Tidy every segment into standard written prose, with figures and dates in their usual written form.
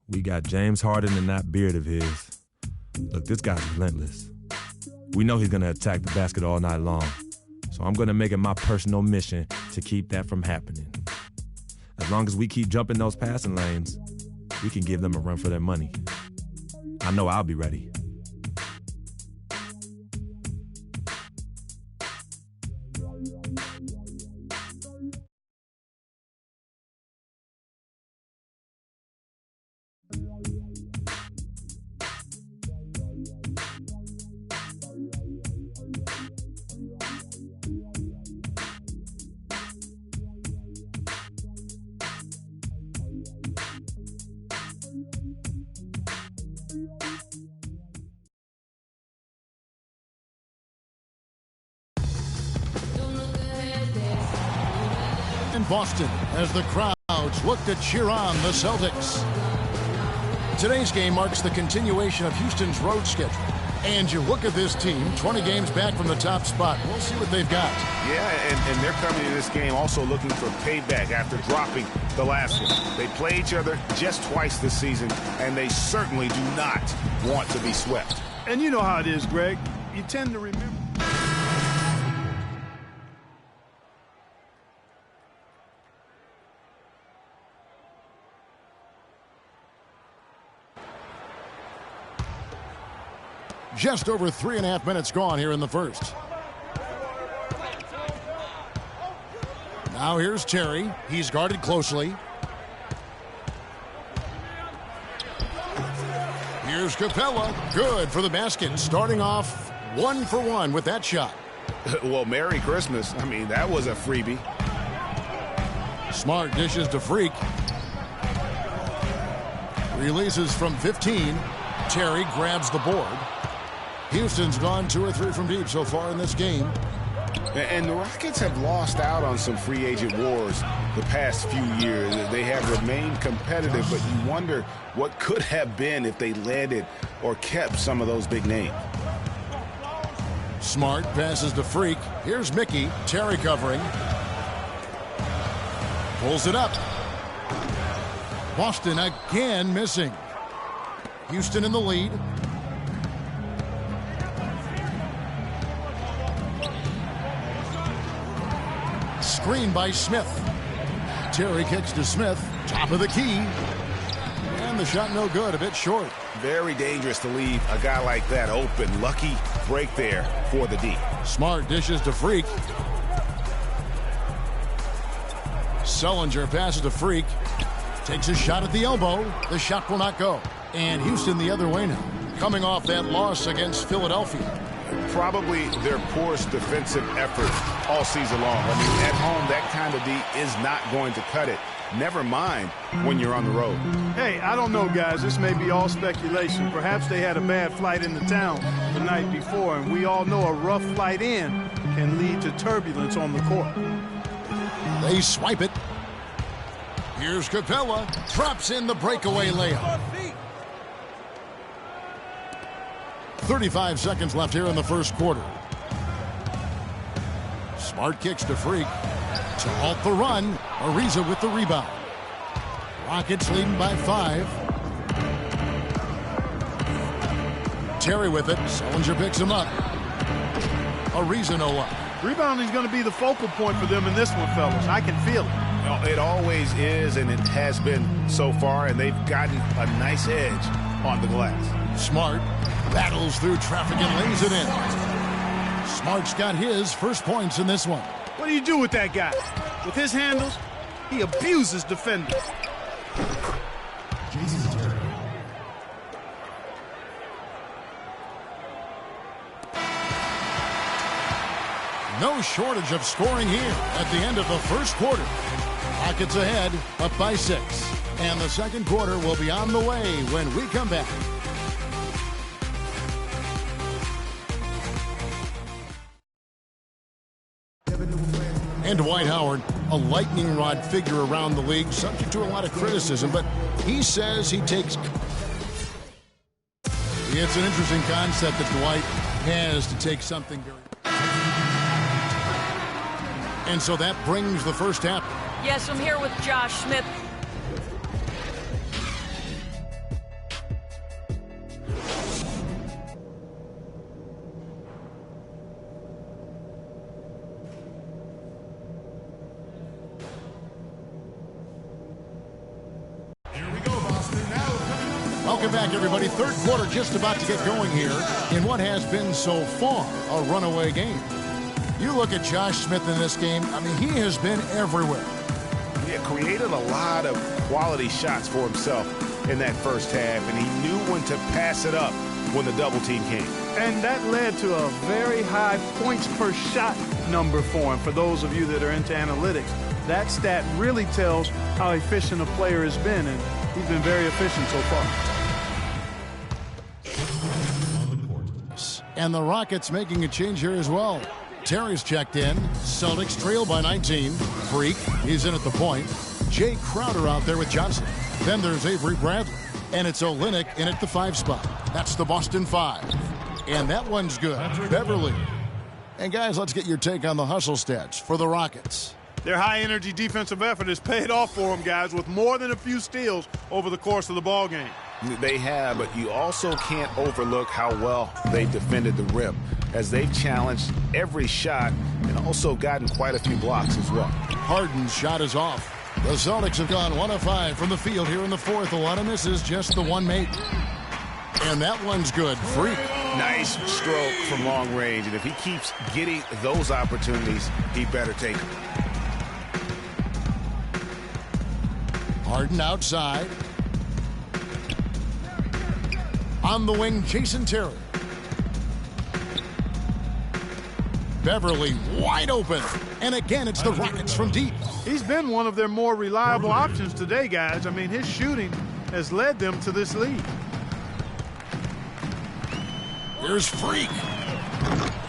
We got James Harden and that beard of his. Look, this guy's relentless. We know he's going to attack the basket all night long. So I'm going to make it my personal mission to keep that from happening. As long as we keep jumping those passing lanes, we can give them a run for their money. I know I'll be ready. In Boston, as the crowds look to cheer on the Celtics. Today's game marks the continuation of Houston's road schedule. And you look at this team, 20 games back from the top spot. We'll see what they've got. Yeah, and they're coming to this game also looking for payback after dropping the last one. They play each other just twice this season, and they certainly do not want to be swept. And you know how it is, Greg. You tend to remember. Just over 3.5 minutes gone here in the first. Now here's Terry. He's guarded closely. Here's Capella. Good for the basket. Starting off 1 for 1 with that shot. Well, Merry Christmas. I mean, that was a freebie. Smart dishes to Freak. Releases from 15. Terry grabs the board. Houston's gone 2 or 3 from deep so far in this game. And the Rockets have lost out on some free agent wars the past few years. They have remained competitive, but you wonder what could have been if they landed or kept some of those big names. Smart passes to Freak. Here's Mickey. Terry covering. Pulls it up. Boston again missing. Houston in the lead. Screen by Smith. Terry kicks to Smith. Top of the key. And the shot no good. A bit short. Very dangerous to leave a guy like that open. Lucky break there for the D. Smart dishes to Freak. Sullinger passes to Freak. Takes a shot at the elbow. The shot will not go. And Houston the other way now. Coming off that loss against Philadelphia. Probably their poorest defensive effort all season long. I mean, at home, that kind of D is not going to cut it. Never mind when you're on the road. Hey, I don't know, guys. This may be all speculation. Perhaps they had a bad flight into town the night before, and we all know a rough flight in can lead to turbulence on the court. They swipe it. Here's Capella. Drops in the breakaway layup. 35 seconds left here in the first quarter. Smart kicks to Freak. To halt the run. Ariza with the rebound. Rockets leading by 5. Terry with it. Sullinger picks him up. Ariza no up. Rebounding is going to be the focal point for them in this one, fellas. I can feel it. Well, it always is, and it has been so far, and they've gotten a nice edge on the glass. Smart battles through traffic and lays it in. Smart's got his first points in this one. What do you do with that guy? With his handles, he abuses defenders. No shortage of scoring here at the end of the first quarter. Rockets ahead, up by 6. And the second quarter will be on the way when we come back. And Dwight Howard, a lightning rod figure around the league, subject to a lot of criticism, but he says he takes... It's an interesting concept that Dwight has to take something very... And so that brings the first half. Yes, I'm here with Josh Smith. Welcome back, everybody. Third quarter just about to get going here in what has been so far a runaway game. You look at Josh Smith in this game, I mean, he has been everywhere. He created a lot of quality shots for himself in that first half, and he knew when to pass it up when the double team came. And that led to a very high points per shot number for him. For those of you that are into analytics, that stat really tells how efficient a player has been, and he's been very efficient so far. And the Rockets making a change here as well. Terry's checked in. Celtics trail by 19. Freak, he's in at the point. Jay Crowder out there with Johnson. Then there's Avery Bradley. And it's Olynyk in at the 5 spot. That's the Boston 5. And that one's good. Beverly. And guys, let's get your take on the hustle stats for the Rockets. Their high-energy defensive effort has paid off for them, guys, with more than a few steals over the course of the ball game. They have, but you also can't overlook how well they defended the rim, as they've challenged every shot and also gotten quite a few blocks as well. Harden's shot is off. The Celtics have gone 1 of 5 from the field here in the fourth. A lot of misses, just the one made. And that one's good. Freak. Nice stroke from long range, and if he keeps getting those opportunities, he better take them. Harden outside. On the wing, Jason Terry. Beverly wide open. And again, it's the Rockets from deep. He's been one of their more reliable options today, guys. I mean, his shooting has led them to this lead. Here's Freak.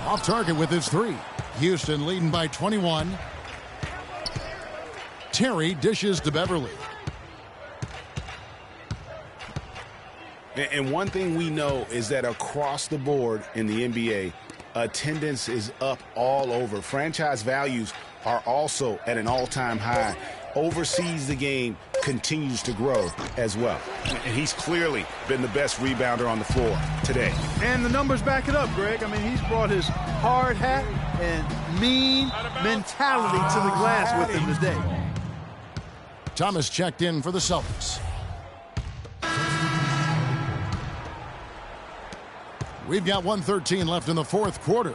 Off target with his 3. Houston leading by 21. Terry dishes to Beverly. And one thing we know is that across the board in the NBA, attendance is up all over. Franchise values are also at an all-time high. Overseas, the game continues to grow as well. And he's clearly been the best rebounder on the floor today. And the numbers back it up, Greg. I mean, he's brought his hard hat and mean mentality to the glass with him today. Thomas checked in for the Celtics. We've got 1:13 left in the fourth quarter.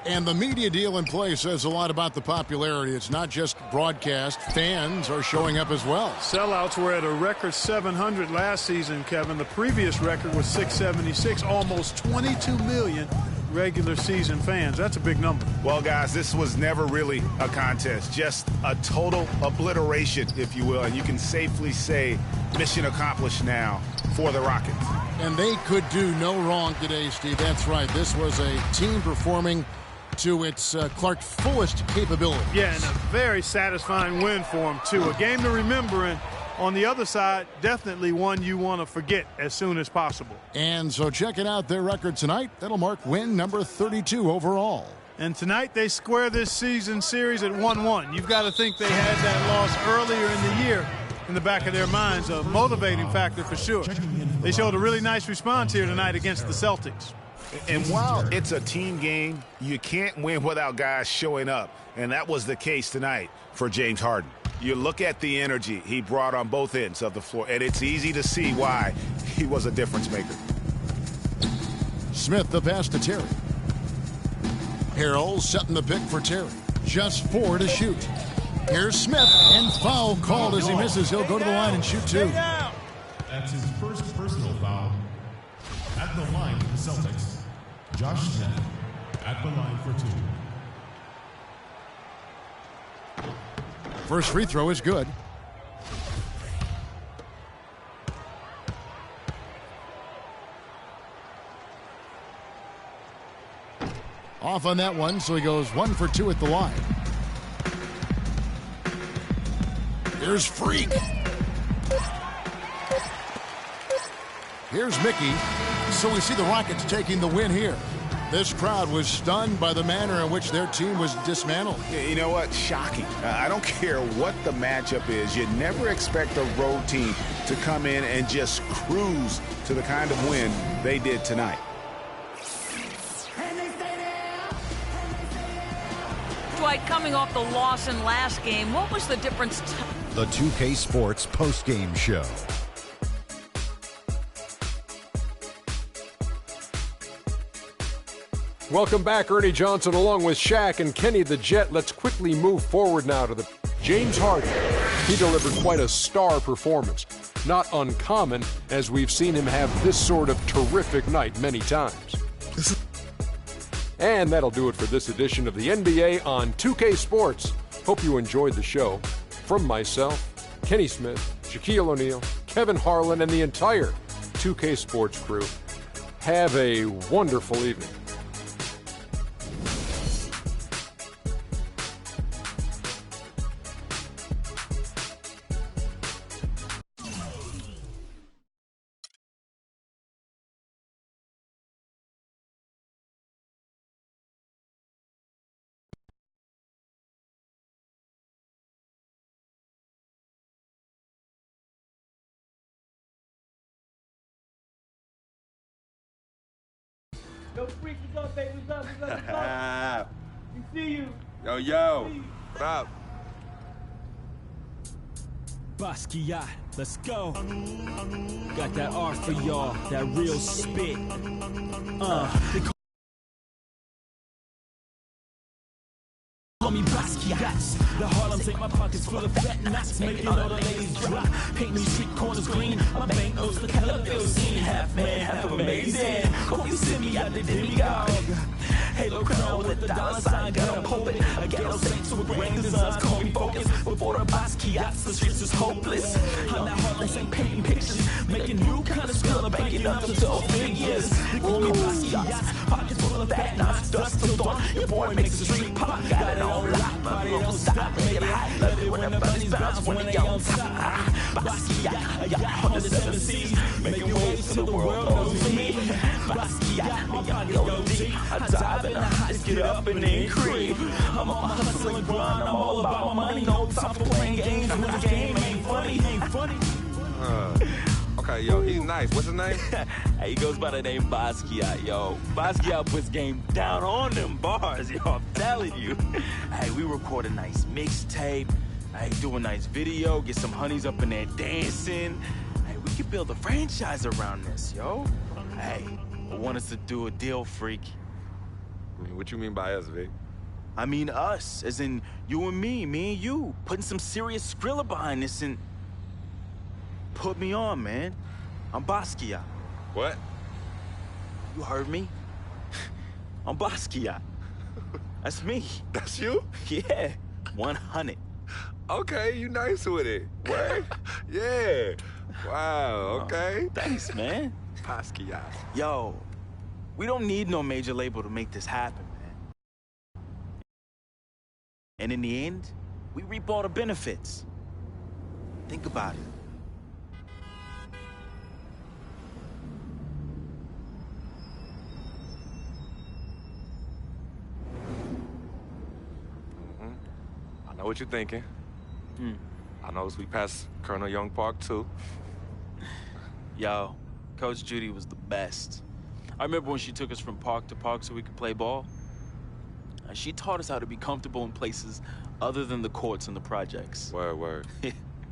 And the media deal in play says a lot about the popularity. It's not just broadcast. Fans are showing up as well. Sellouts were at a record 700 last season, Kevin. The previous record was 676, almost 22 million regular season fans. That's a big number. Well, guys, this was never really a contest, just a total obliteration, if you will. And you can safely say mission accomplished now for the Rockets. And they could do no wrong today, Steve. That's right. This was a team performing to its Clark fullest capability. Yeah, and a very satisfying win for them, too. A game to remember, and on the other side, definitely one you want to forget as soon as possible. And so checking out their record tonight, that'll mark win number 32 overall. And tonight they square this season series at 1-1. You've got to think they had that loss earlier in the year in the back of their minds, a motivating factor for sure. They showed a really nice response here tonight against the Celtics. And while it's a team game, you can't win without guys showing up. And that was the case tonight for James Harden. You look at the energy he brought on both ends of the floor, and it's easy to see why he was a difference maker. Smith the pass to Terry. Harrell setting the pick for Terry. Just 4 to shoot. Here's Smith, and foul called as he misses. He'll go to the line and shoot 2. That's his first personal foul. At the line for the Celtics, Josh Smith at the line for 2. First free throw is good. Off on that one, so he goes 1 for 2 at the line. Here's Freak. Here's Mickey. So we see the Rockets taking the win here. This crowd was stunned by the manner in which their team was dismantled. You know what? Shocking. I don't care what the matchup is. You never expect a road team to come in and just cruise to the kind of win they did tonight. Dwight, coming off the loss in last game, what was the difference? The 2K Sports postgame show. Welcome back, Ernie Johnson, along with Shaq and Kenny the Jet. Let's quickly move forward now to the James Harden. He delivered quite a star performance. Not uncommon, as we've seen him have this sort of terrific night many times. And that'll do it for this edition of the NBA on 2K Sports. Hope you enjoyed the show. From myself, Kenny Smith, Shaquille O'Neal, Kevin Harlan, and the entire 2K Sports crew, have a wonderful evening. Yo, Freak, what's up, baby? What's up? We see you. Yo. What up? Basquiat, let's go. Got that art for y'all, that real spit. They call me Basquiat. The Harlem's ain't my pockets full of fat knots, making all the ladies drop. Painting street corners green, my bank notes the color bill scene. Half man, half amazing. Hope you send me out the demigod. Halo crown with the dollar sign, got a pulpit. A ghetto saint to a grand designs, call me focus. Before the Basquiats, the streets is hopeless. I'm that Harlem Saint painting pictures, making new kind of skill, banking up to 12 figures. They call me Basquiats, pockets full of fat knots, dust till dawn. Your boy makes the street pop, got it on lock, body don't stop, make it hot. Love it when the bunnies bounce when they on top. Basquiat, I got 107 C's, making waves till the world knows me. Basquiat, my pocket OD, I dive in the heights, get up and then creep. I'm on my hustle and grind, I'm all about my money. No time for playing games when the game ain't funny. Okay, yo, he's nice. What's his name? Hey, he goes by the name Basquiat, yo. Basquiat puts game down on them bars, yo, I'm telling you. Hey, we record a nice mixtape. Hey, do a nice video, get some honeys up in there dancing. Hey, we could build a franchise around this, yo. Hey, I want us to do a deal, Freak. I mean, what you mean by us, Vic? I mean us, as in you and me and you, putting some serious Skrilla behind this and... Put me on, man. I'm Basquiat. What? You heard me? I'm Basquiat. That's me. That's you? Yeah, 100. Okay, you nice with it. What? Yeah. Wow, okay. Thanks, man. Basquiat. Yo, we don't need no major label to make this happen, man. And in the end, we reap all the benefits. Think about it. I know what you're thinking. I noticed we passed Colonel Young Park, too. Yo, Coach Judy was the best. I remember when she took us from park to park so we could play ball. She taught us how to be comfortable in places other than the courts and the projects. Word.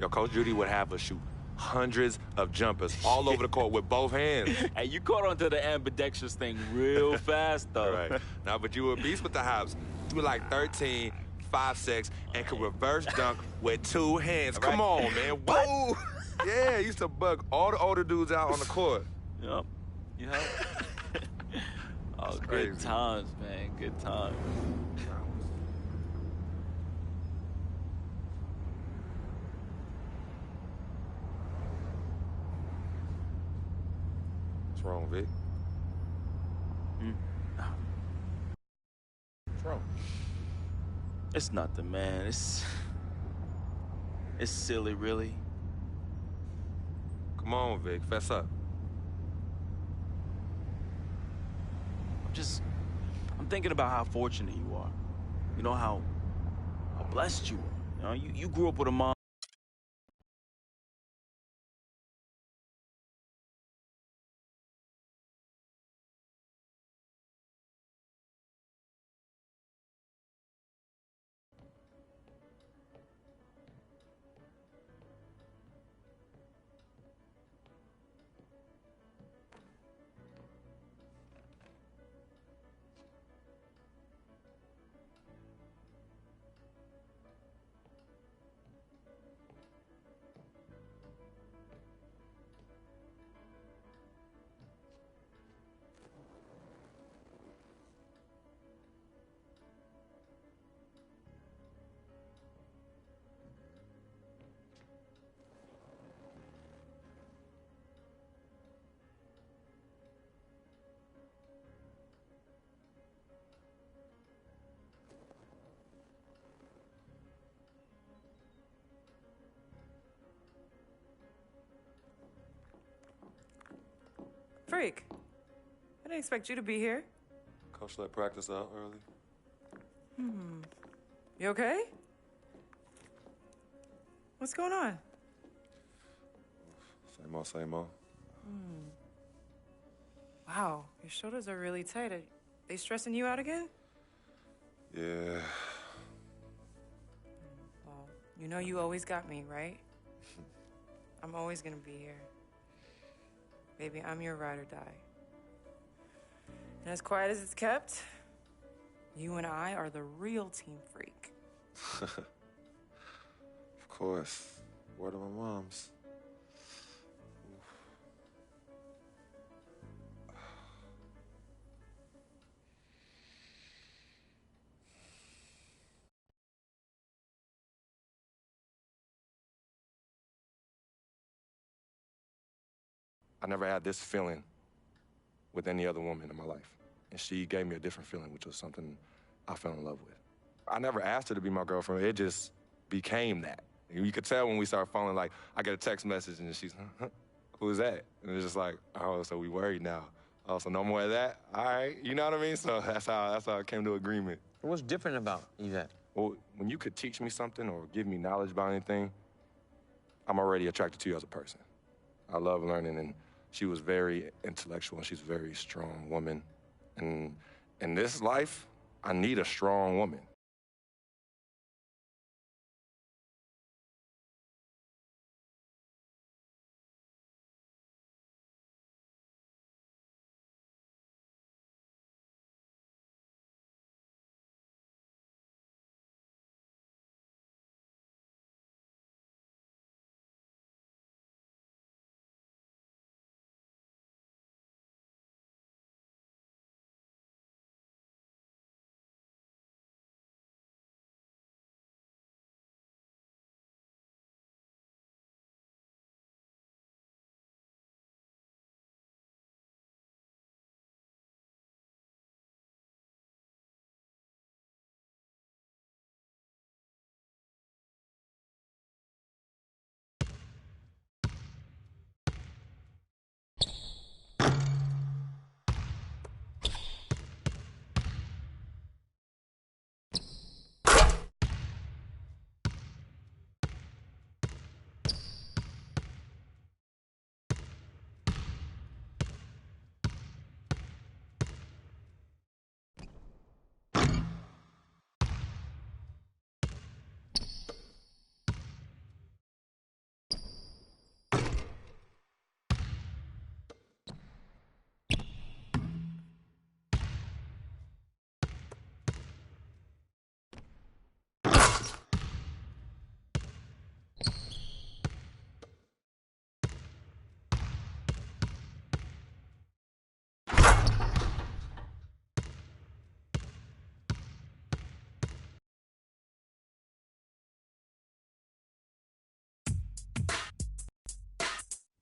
Yo, Coach Judy would have us shoot hundreds of jumpers all over the court with both hands. Hey, you caught onto the ambidextrous thing real fast, though. Right. Now, but you were a beast with the hops. You were like 13, 5'6", and could reverse dunk with 2 hands. Come on, man. Whoa! Yeah, used to bug all the older dudes out on the court. Yep. Oh, That's good crazy. times, man. Good times. What's wrong, Vic? What's wrong? It's nothing, man. It's silly, really. Come on, Vic. Fess up. I'm thinking about how fortunate you are. You know, how blessed you are. You know, you grew up with a mom. Freak. I didn't expect you to be here. Coach let practice out early. You okay? What's going on? Same old, same old. Wow, your shoulders are really tight. Are they stressing you out again? Yeah. Well, you know you always got me, right? I'm always gonna be here. Baby, I'm your ride or die. And as quiet as it's kept, you and I are the real Team Freak. Of course. Word of my mom's. I never had this feeling with any other woman in my life. And she gave me a different feeling, which was something I fell in love with. I never asked her to be my girlfriend. It just became that. You could tell when we started falling, like, I get a text message and she's, who is that? And it's just like, oh, so we worried now. Oh, so no more of that? All right, you know what I mean? So that's how I came to agreement. What's different about Yvette? Well, when you could teach me something or give me knowledge about anything, I'm already attracted to you as a person. I love learning, and she was very intellectual, and she's a very strong woman. And in this life, I need a strong woman.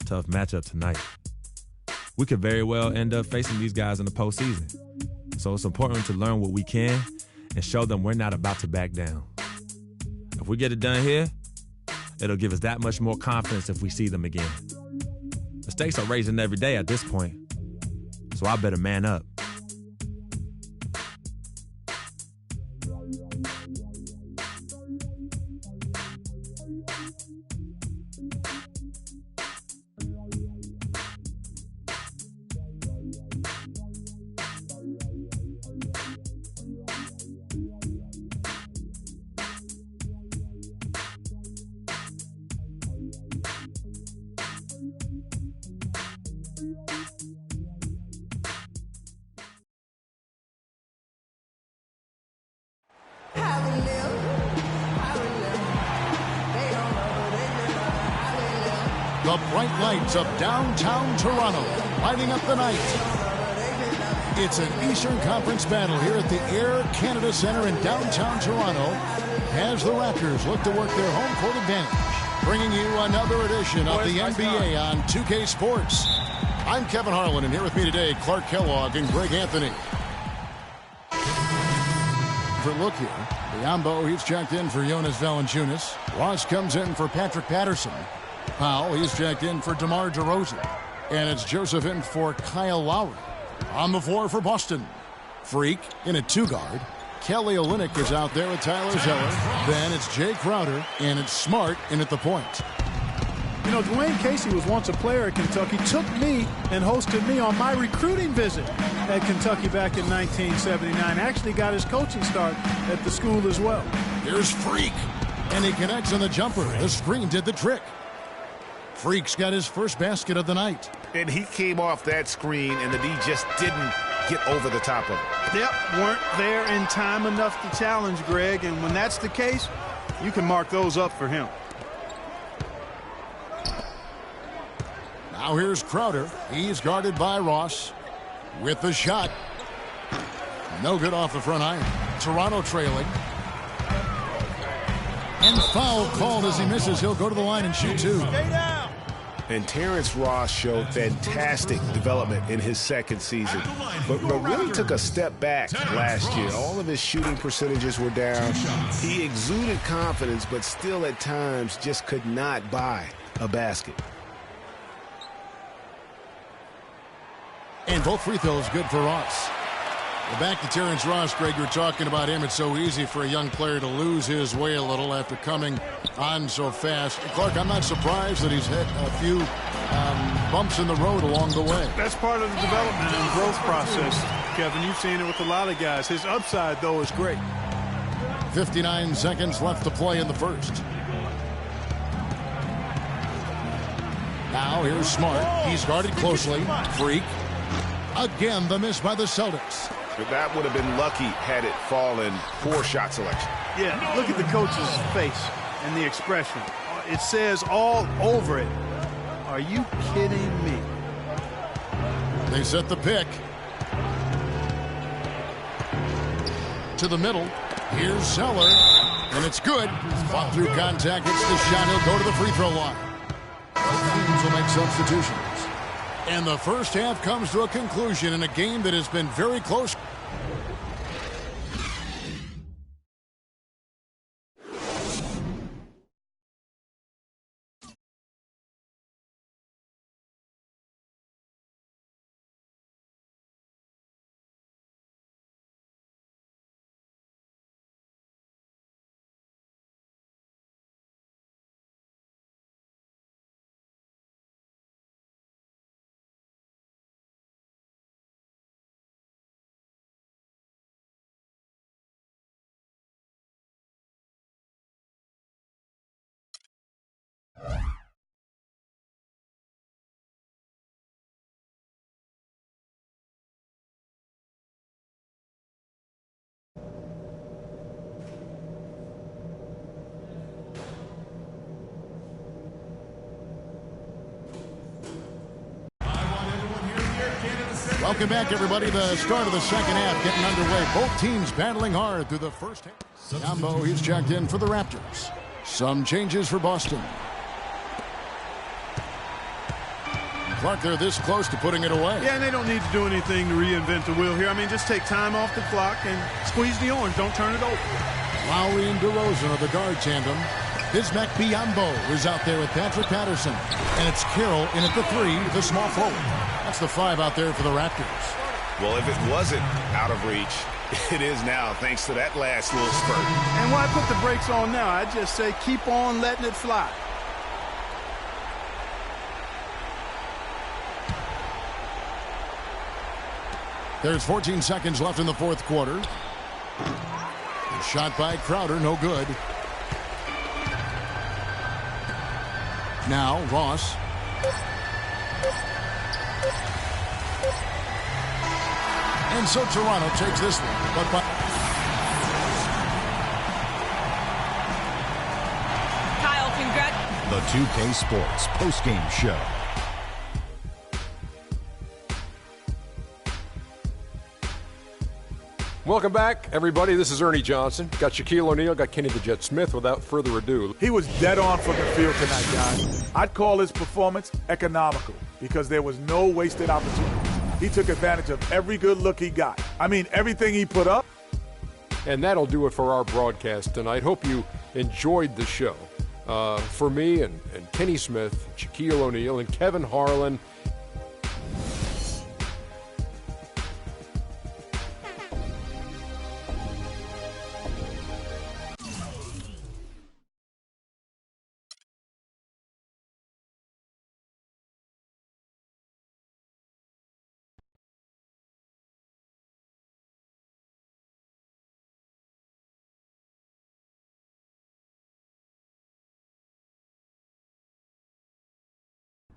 Tough matchup tonight. We could very well end up facing these guys in the postseason. So it's important to learn what we can and show them we're not about to back down. If we get it done here, it'll give us that much more confidence if we see them again. The stakes are raising every day at this point, so I better man up. The bright lights of downtown Toronto, lighting up the night. It's an Eastern Conference battle here at the Air Canada Centre in downtown Toronto as the Raptors look to work their home court advantage. Bringing you another edition of the NBA on 2K Sports. I'm Kevin Harlan, and here with me today, Clark Kellogg and Greg Anthony. For look here, Biombo, he's checked in for Jonas Valanciunas. Ross comes in for Patrick Patterson. Powell, he's checked in for DeMar DeRozan. And it's Joseph in for Kyle Lowry. On the floor for Boston. Freak in at 2-guard. Kelly Olynyk is out there with Tyler Zeller. Then it's Jay Crowder, and it's Smart in at the point. You know, Dwayne Casey was once a player at Kentucky, took me and hosted me on my recruiting visit at Kentucky back in 1979. Actually got his coaching start at the school as well. Here's Freak, and he connects on the jumper. The screen did the trick. Freak's got his first basket of the night. And he came off that screen, and the D just didn't get over the top of it. Yep, weren't there in time enough to challenge Greg, and when that's the case, you can mark those up for him. Now here's Crowder. He's guarded by Ross with the shot. No good off the front iron. Toronto trailing. And foul called as he misses. He'll go to the line and shoot 2. And Terrence Ross showed fantastic development in his second season, but really took a step back last year. All of his shooting percentages were down. He exuded confidence, but still at times just could not buy a basket. And both free throws good for Ross. Well, back to Terrence Ross, Greg, you're talking about him. It's so easy for a young player to lose his way a little after coming on so fast. Clark, I'm not surprised that he's hit a few bumps in the road along the way. That's part of the development and growth process, Kevin. You've seen it with a lot of guys. His upside, though, is great. 59 seconds left to play in the first. Now here's Smart. He's guarded closely. Freak. Again, the miss by the Celtics. But that would have been lucky had it fallen. Poor shot selection. Yeah, look at the coach's face and the expression. It says all over it, are you kidding me? They set the pick. To the middle. Here's Zeller. And it's good. Fought through contact. Hits the shot. He'll go to the free throw line. Teams will make substitutions. And the first half comes to a conclusion in a game that has been very close. Welcome back, everybody. The start of the second half getting underway. Both teams battling hard through the first half. Yambo, he's checked in for the Raptors. Some changes for Boston. Clark, they're this close to putting it away. Yeah, and they don't need to do anything to reinvent the wheel here. I mean, just take time off the clock and squeeze the orange. Don't turn it over. Lowry and DeRozan are the guard tandem. Bismack Biyombo is out there with Patrick Patterson. And it's Carroll in at the 3, the small forward. That's the 5 out there for the Raptors. Well, if it wasn't out of reach, it is now, thanks to that last little spurt. And why put the brakes on now? I just say keep on letting it fly. There's 14 seconds left in the fourth quarter. A shot by Crowder, no good. Now, Ross. And so Toronto takes this one. But Kyle, congrats. The 2K Sports postgame show. Welcome back, everybody. This is Ernie Johnson. Got Shaquille O'Neal, got Kenny the Jet Smith. Without further ado, he was dead on from the field tonight, guys. I'd call his performance economical because there was no wasted opportunity. He took advantage of every good look he got. I mean, everything he put up. And that'll do it for our broadcast tonight. Hope you enjoyed the show. For me and Kenny Smith, Shaquille O'Neal, and Kevin Harlan,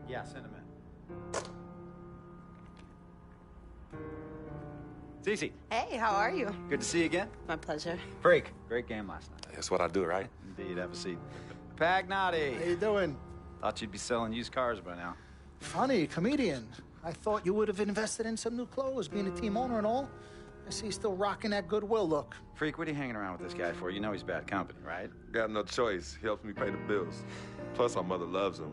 Yeah, send him in. Cece. Hey, how are you? Good to see you again. My pleasure. Freak. Great game last night. That's what I do, right? Indeed. Have a seat. Pagnotti. How you doing? Thought you'd be selling used cars by now. Funny, comedian. I thought you would have invested in some new clothes, being a team owner and all. I see you still rocking that Goodwill look. Freak, what are you hanging around with this guy for? You know he's bad company, right? Got no choice. He helps me pay the bills. Plus, our mother loves him.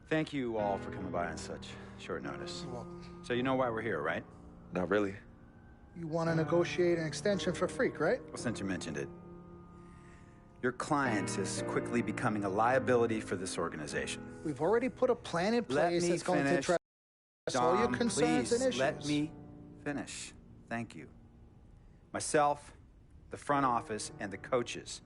Thank you all for coming by on such short notice. You're welcome. So you know why we're here, right? Not really. You want to negotiate an extension for Freak, right? Well, since you mentioned it, your client is quickly becoming a liability for this organization. We've already put a plan in place that's going to address all your concerns and issues. Let me finish. Thank you. Myself, the front office, and the coaches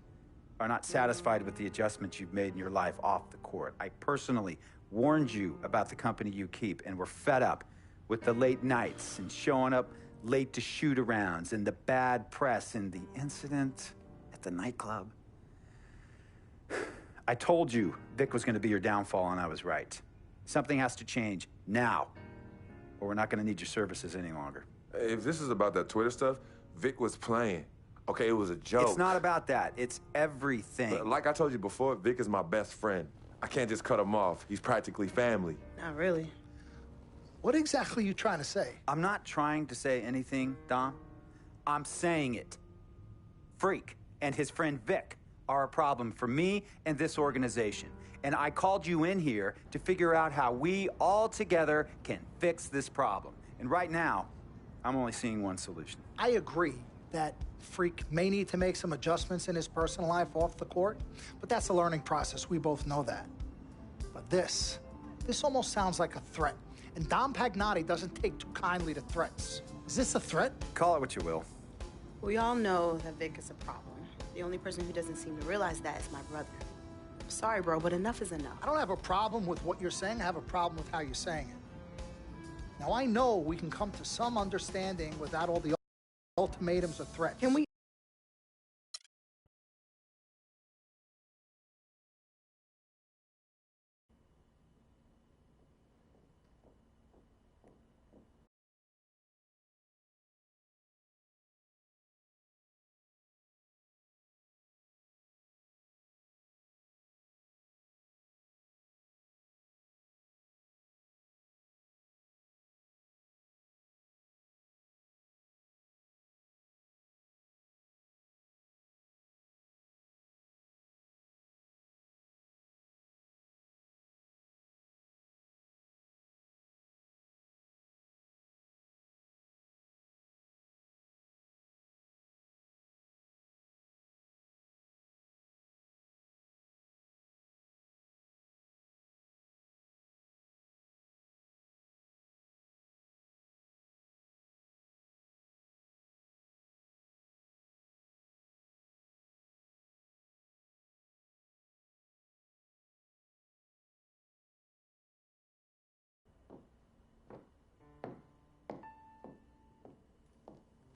are not satisfied with the adjustments you've made in your life off the court. I personally warned you about the company you keep, and we're fed up with the late nights and showing up late to shoot-arounds and the bad press and the incident at the nightclub. I told you Vic was going to be your downfall, and I was right. Something has to change now, or we're not going to need your services any longer. If this is about that Twitter stuff, Vic was playing. Okay, it was a joke. It's not about that. It's everything. But like I told you before, Vic is my best friend. I can't just cut him off. He's practically family. Not really. What exactly are you trying to say? I'm not trying to say anything, Dom. I'm saying it. Freak and his friend Vic are a problem for me and this organization. And I called you in here to figure out how we all together can fix this problem. And right now, I'm only seeing one solution. I agree that Freak may need to make some adjustments in his personal life off the court, but that's a learning process. We both know that. But this almost sounds like a threat. And Dom Pagnotti doesn't take too kindly to threats. Is this a threat? Call it what you will. We all know that Vic is a problem. The only person who doesn't seem to realize that is my brother. I'm sorry, bro, but enough is enough. I don't have a problem with what you're saying. I have a problem with how you're saying it. Now, I know we can come to some understanding without all the ultimatums or threats. Can we?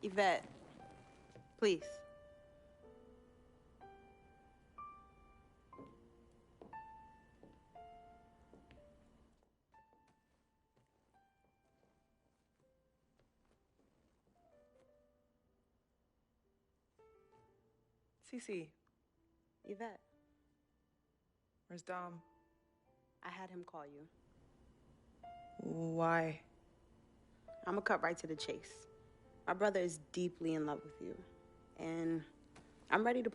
Yvette, please. Cece. Yvette. Where's Dom? I had him call you. Why? I'm gonna cut right to the chase. My brother is deeply in love with you, and I'm ready to